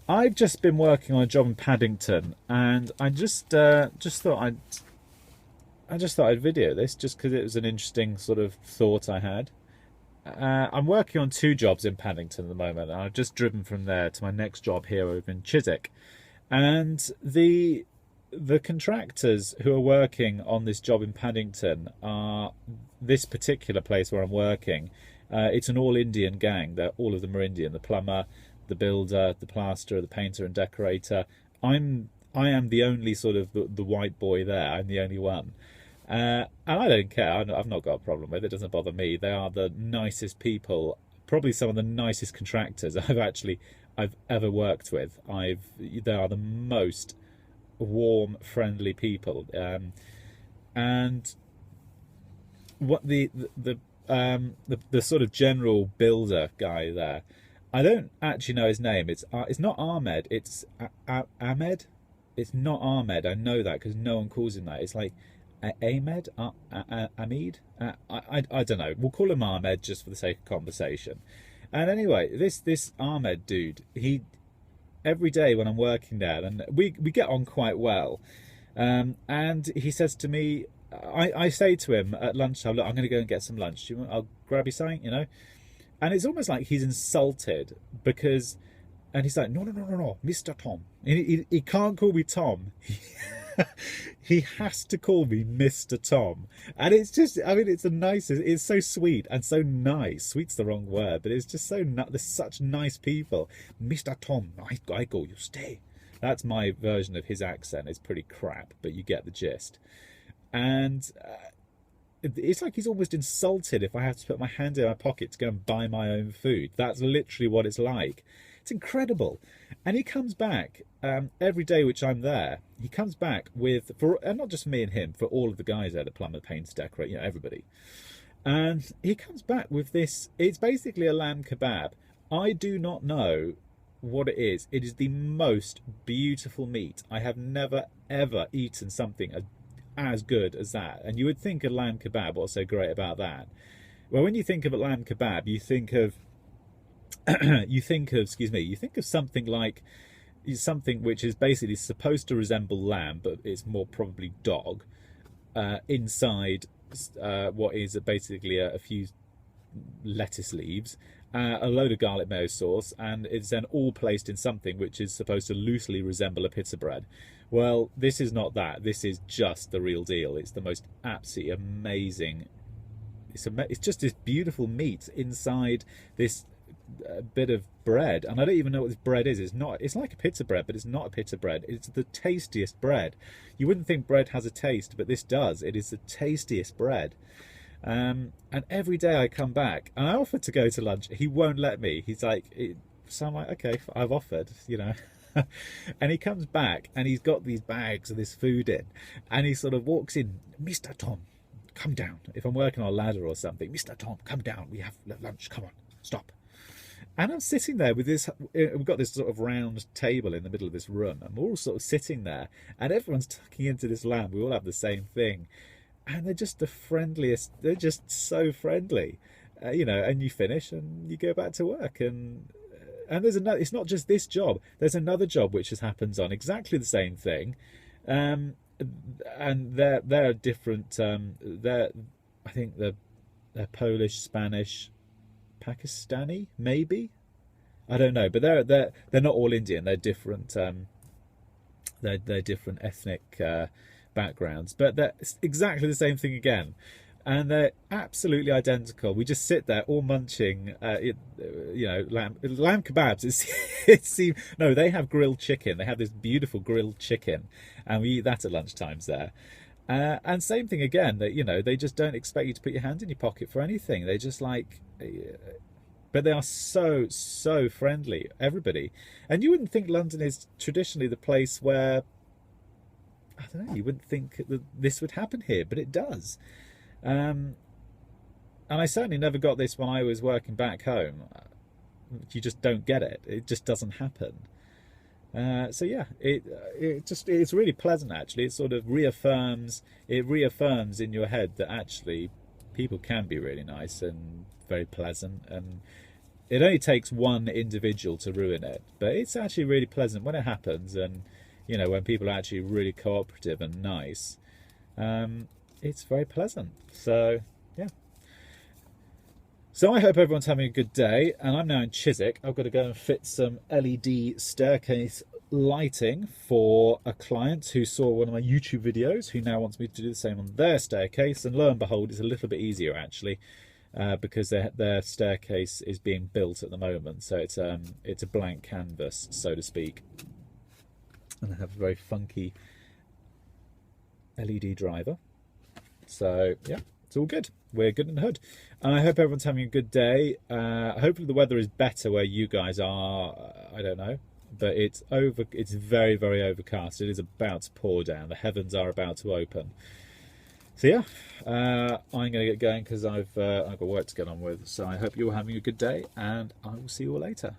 I've just been working on a job in Paddington, and I just thought I'd video this just because it was an interesting sort of thought I had. I'm working on two jobs in Paddington at the moment, and I've just driven from there to my next job here over in Chiswick. And the contractors who are working on this job in Paddington are this particular place where I'm working. It's an all Indian gang. All of them are Indian. The plumber, the builder, the plasterer, the painter and decorator. I am the only sort of the white boy there. I'm the only one. And I don't care. I've not got a problem with it. It doesn't bother me. They are the nicest people, probably some of the nicest contractors I've ever worked with. They are the most warm, friendly people. And what the sort of general builder guy there, I don't actually know his name. It's not Ahmed. It's Ahmed. It's not Ahmed. I know that because no one calls him that. It's like Ahmed, Ahmed. I don't know. We'll call him Ahmed just for the sake of conversation. And anyway, this Ahmed dude, he every day when I'm working there, and we get on quite well. And he says to me, I say to him at lunchtime, look, I'm going to go and get some lunch. I'll grab you something, you know. And it's almost like he's insulted because, and he's like, no, Mr. Tom. He can't call me Tom. He has to call me Mr. Tom. And it's just, I mean, it's so sweet and so nice. Sweet's the wrong word, but it's just so, there's such nice people. Mr. Tom, I go, you stay. That's my version of his accent. It's pretty crap, but you get the gist. And it's like he's almost insulted if I have to put my hand in my pocket to go and buy my own food. That's literally what it's like. It's incredible. And he comes back every day which I'm there. He comes back with, and not just me and him, for all of the guys there, the plumber, painter, decorate, you know, everybody. And he comes back with this, it's basically a lamb kebab. I do not know what it is. It is the most beautiful meat. I have never, ever eaten something as good as that. And you would think a lamb kebab, what's so great about that? Well, when you think of a lamb kebab, you think of you think of something which is basically supposed to resemble lamb, but it's more probably dog, inside what is basically a few lettuce leaves, a load of garlic mayo sauce, and it's then all placed in something which is supposed to loosely resemble a pizza bread. Well, this is not that. This is just the real deal. It's the most absolutely amazing. It's just this beautiful meat inside this bit of bread, and I don't even know what this bread is. It's like a pizza bread, but it's not a pizza bread. It's the tastiest bread. You wouldn't think bread has a taste, but this does. It is the tastiest bread. And every day I come back and I offered to go to lunch. He won't let me. He's like, so I'm like, okay, I've offered, you know. And he comes back and he's got these bags of this food in, and he sort of walks in, Mr. Tom, come down. If I'm working on a ladder or something, Mr. Tom, come down. We have lunch. Come on, stop. And I'm sitting there with this, we've got this sort of round table in the middle of this room, and we're all sort of sitting there, and everyone's tucking into this lamb. We all have the same thing. And they're just the friendliest, they're just so friendly, you know, and you finish and you go back to work. And there's another, it's not just this job, there's another job which just happens on exactly the same thing. And they're different, I think they're Polish, Spanish, Pakistani, maybe, I don't know, but they're not all Indian. They're different. They're different ethnic backgrounds, but they're exactly the same thing again, and they're absolutely identical. We just sit there all munching, you know, lamb kebabs. No, they have grilled chicken. They have this beautiful grilled chicken, and we eat that at lunchtimes there. And same thing again, that, you know, they just don't expect you to put your hand in your pocket for anything. They just like, but they are so friendly, everybody. And you wouldn't think London is traditionally the place where, I don't know, you wouldn't think that this would happen here, but it does. And I certainly never got this when I was working back home. You just don't get it. It just doesn't happen. So yeah, it's really pleasant actually. It sort of reaffirms in your head that actually people can be really nice and very pleasant, and it only takes one individual to ruin it, but it's actually really pleasant when it happens, and you know, when people are actually really cooperative and nice, it's very pleasant. So yeah. So I hope everyone's having a good day, and I'm now in Chiswick. I've got to go and fit some LED staircase lighting for a client who saw one of my YouTube videos, who now wants me to do the same on their staircase, and lo and behold, it's a little bit easier actually, because their staircase is being built at the moment, so it's a blank canvas, so to speak, and I have a very funky LED driver. So yeah, it's all good. We're good in the hood, and I hope everyone's having a good day. Hopefully the weather is better where you guys are. I don't know, but it's very, very overcast. It is about to pour down. The heavens are about to open. So yeah, I'm going to get going because I've got work to get on with. So I hope you're having a good day, and I will see you all later.